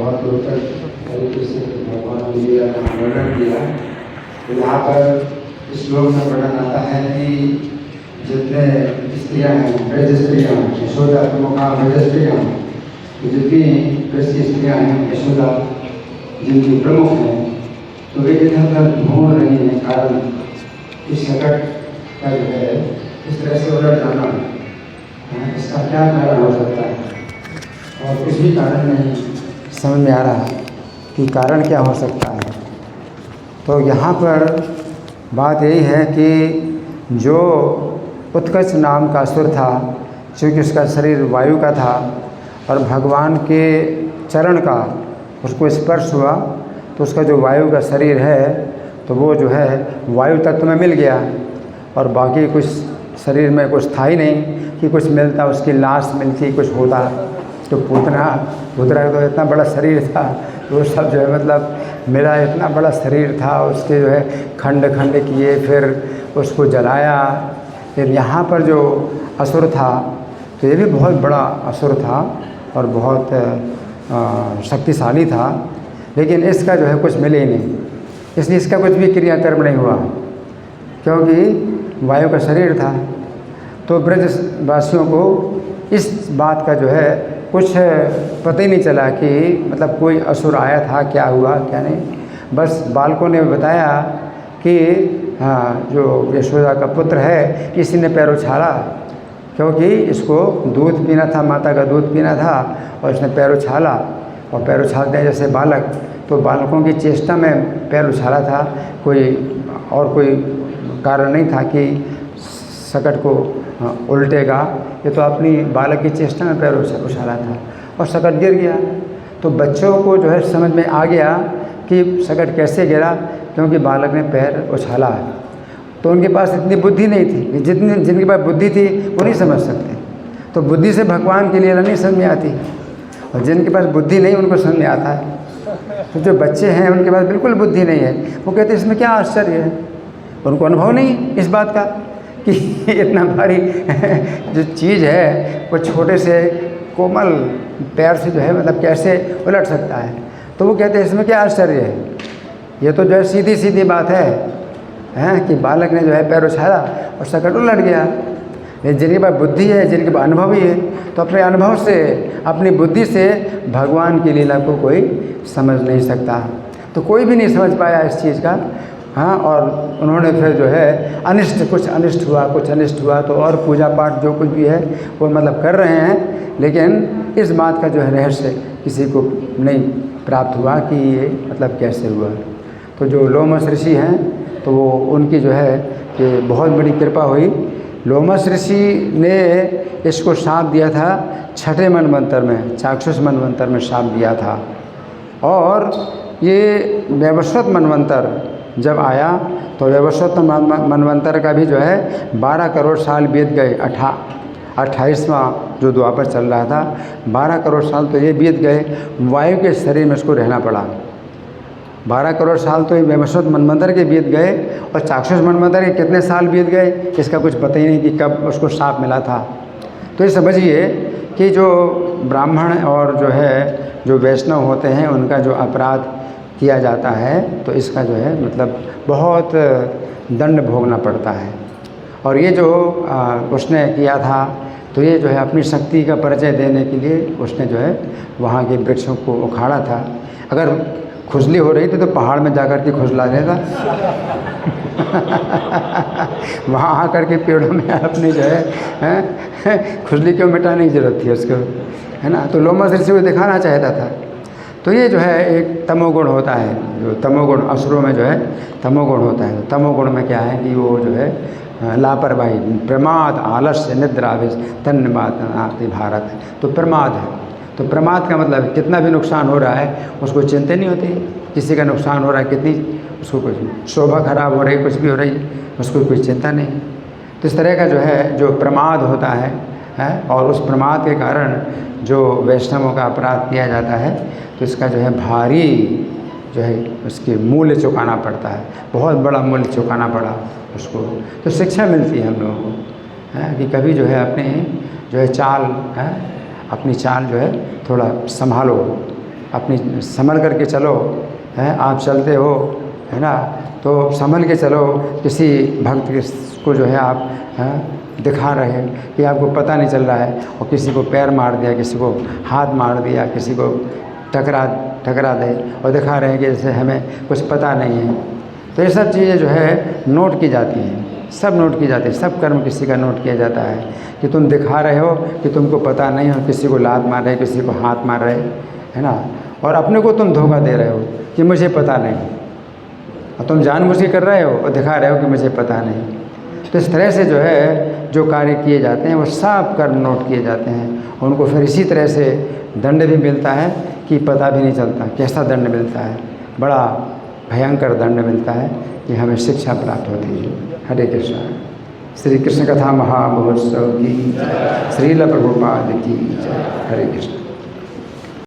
बहुत रोचक तरीके से भगवान लीला का वर्णन किया। तो यहाँ पर इस श्लोक में वर्णन आता है कि जितने स्त्रियाँ हैं, ब्रज स्त्रियाँ, यशोदा प्रमुखा ब्रज स्त्रियाँ, तो जितनी ब्रज की स्त्रियाँ हैं, यशोदा जिनकी प्रमुख हैं, तो वे इधर उधर ढूंढ रही हैं कारण इस संकट का जो है इस तरह से उलट जाना, इसका क्या कारण हो सकता है। और कुछ भी कारण नहीं समझ में आ रहा कि कारण क्या हो सकता है। तो यहाँ पर बात यही है कि जो उत्कच नाम का असुर था, चूँकि उसका शरीर वायु का था और भगवान के चरण का उसको स्पर्श हुआ, तो उसका जो वायु का शरीर है तो वो जो है वायु तत्व में मिल गया और बाकी कुछ शरीर में कुछ था ही नहीं कि कुछ मिलता, उसकी लाश मिलती, कुछ होता। तो पूतना का तो इतना बड़ा शरीर था, तो वो सब जो है मतलब मेरा इतना बड़ा शरीर था, उसके जो है खंड खंड किए, फिर उसको जलाया। फिर यहाँ पर जो असुर था तो ये भी बहुत बड़ा असुर था और बहुत शक्तिशाली था, लेकिन इसका जो है कुछ मिले ही नहीं, इसलिए इसका कुछ भी क्रियाकर्म नहीं हुआ क्योंकि वायु का शरीर था। तो ब्रजवासियों को इस बात का जो है कुछ पता ही नहीं चला कि मतलब कोई असुर आया था, क्या हुआ क्या नहीं। बस बालकों ने बताया कि हाँ, जो यशोदा का पुत्र है इसी ने पैर उछाला, क्योंकि इसको दूध पीना था, माता का दूध पीना था और इसने पैर उछाला। और पैर उछालते हैं जैसे बालक, तो बालकों की चेष्टा में पैर उछाला था, कोई कारण नहीं था कि सकट को उल्टेगा। ये तो अपनी बालक की चेष्टा में पैर उछाला था और सकट गिर गया। तो बच्चों को जो है समझ में आ गया कि सकट कैसे गिरा, क्योंकि बालक ने पैर उछाला। तो उनके पास इतनी बुद्धि नहीं थी, जिनके पास बुद्धि थी वो नहीं समझ सकते। तो बुद्धि से भगवान की लीला नहीं समझ में आती, और जिनके पास बुद्धि नहीं उनको समझ में आता है। तो जो बच्चे हैं उनके पास बिल्कुल बुद्धि नहीं है, वो कहते हैं इसमें क्या आश्चर्य है। उनको अनुभव नहीं इस बात का कि इतना भारी जो चीज़ है वो छोटे से कोमल पैर से जो है मतलब कैसे उलट सकता है। तो वो कहते हैं इसमें क्या आश्चर्य है, ये तो जो है सीधी सीधी बात है कि बालक ने जो है पैर उछाला और सकट उलट गया। जिनके पास बुद्धि है, जिनके पास अनुभव ही है, तो अपने अनुभव से, अपनी बुद्धि से भगवान की लीला को कोई समझ नहीं सकता। तो कोई भी नहीं समझ पाया इस चीज़ का। हाँ, और उन्होंने फिर जो है कुछ अनिष्ट हुआ तो और पूजा पाठ जो कुछ भी है वो मतलब कर रहे हैं, लेकिन इस बात का जो है रहस्य किसी को नहीं प्राप्त हुआ कि ये मतलब कैसे हुआ। तो जो लोमस ऋषि हैं तो वो उनकी जो है कि बहुत बड़ी कृपा हुई। लोमस ऋषि ने इसको शाप दिया था छठे मनवंतर में, चाक्षुष मनवंतर में शाप दिया था। और ये वैवस्वत मनवंतर जब आया तो वैवस्वत मनवंतर का भी जो है 12 करोड़ साल बीत गए। 28वां जो द्वापर चल रहा था, 12 करोड़ साल तो ये बीत गए, वायु के शरीर में इसको रहना पड़ा। 12 करोड़ साल तो ये वैवस्वत मनवंतर के बीत गए, और चाक्षुष मनवंतर के कितने साल बीत गए इसका कुछ पता ही नहीं कि कब उसको शाप मिला था। तो ये समझिए कि जो ब्राह्मण और जो वैष्णव होते हैं उनका जो अपराध किया जाता है तो इसका जो है मतलब बहुत दंड भोगना पड़ता है। और ये जो उसने किया था तो ये जो है अपनी शक्ति का परिचय देने के लिए उसने जो है वहाँ के वृक्षों को उखाड़ा था। अगर खुजली हो रही थी तो पहाड़ में जाकर के खुजला देता वहाँ आकर के पेड़ों में अपनी जो है खुजली क्यों मिटाने की ज़रूरत थी उसको, है ना। तो लोमस ऋषि को दिखाना चाहता था। तो ये जो है एक तमोगुण होता है, जो तमोगुण असुरों में जो है तमोगुण होता है। तो तमोगुण में क्या है कि वो जो है लापरवाही, प्रमाद, आलस्य, निद्रा, तन्माति भारत। तो प्रमाद है, तो प्रमाद का मतलब कितना भी नुकसान हो रहा है उसको चिंता नहीं होती। किसी का नुकसान हो रहा है, कितनी उसको कुछ शोभा खराब हो रही, कुछ भी हो रही, उसको कोई चिंता नहीं। तो इस तरह का जो है जो प्रमाद होता है और उस प्रमाद के कारण जो वैष्णवों का अपराध किया जाता है तो इसका जो है भारी जो है उसके मूल्य चुकाना पड़ता है, बहुत बड़ा मूल्य चुकाना पड़ा उसको। तो शिक्षा मिलती है हम लोगों को कि कभी जो है अपने जो है चाल अपनी चाल जो है थोड़ा संभालो अपनी संभल करके चलो, है आप चलते हो, है ना, तो संभल के चलो। किसी भक्त को जो है आप दिखा रहे हैं कि आपको पता नहीं चल रहा है, और किसी को पैर मार दिया, किसी को हाथ मार दिया, किसी को टकरा दे, और दिखा रहे हैं कि जैसे हमें कुछ पता नहीं है। तो ये सब चीज़ें जो है नोट की जाती हैं, सब नोट की जाती है, सब कर्म किसी का नोट किया जाता है कि तुम दिखा रहे हो कि तुमको पता नहीं हो, किसी को लात मार रहे, किसी को हाथ मार रहे, है ना, और अपने को तुम धोखा दे रहे हो कि मुझे पता नहीं, और तुम जानबूझ के कर रहे हो और दिखा रहे हो कि मुझे पता नहीं। तो इस तरह से जो है जो कार्य किए जाते हैं वो सब कर्म नोट किए जाते हैं, और उनको फिर इसी तरह से दंड भी मिलता है कि पता भी नहीं चलता कैसा दंड मिलता है, बड़ा भयंकर दंड मिलता है कि हमें शिक्षा प्राप्त होती है। हरे कृष्ण। श्री कृष्ण कथा महामहोत्सव की जय, श्रील प्रभुपाद की जय। हरे कृष्ण।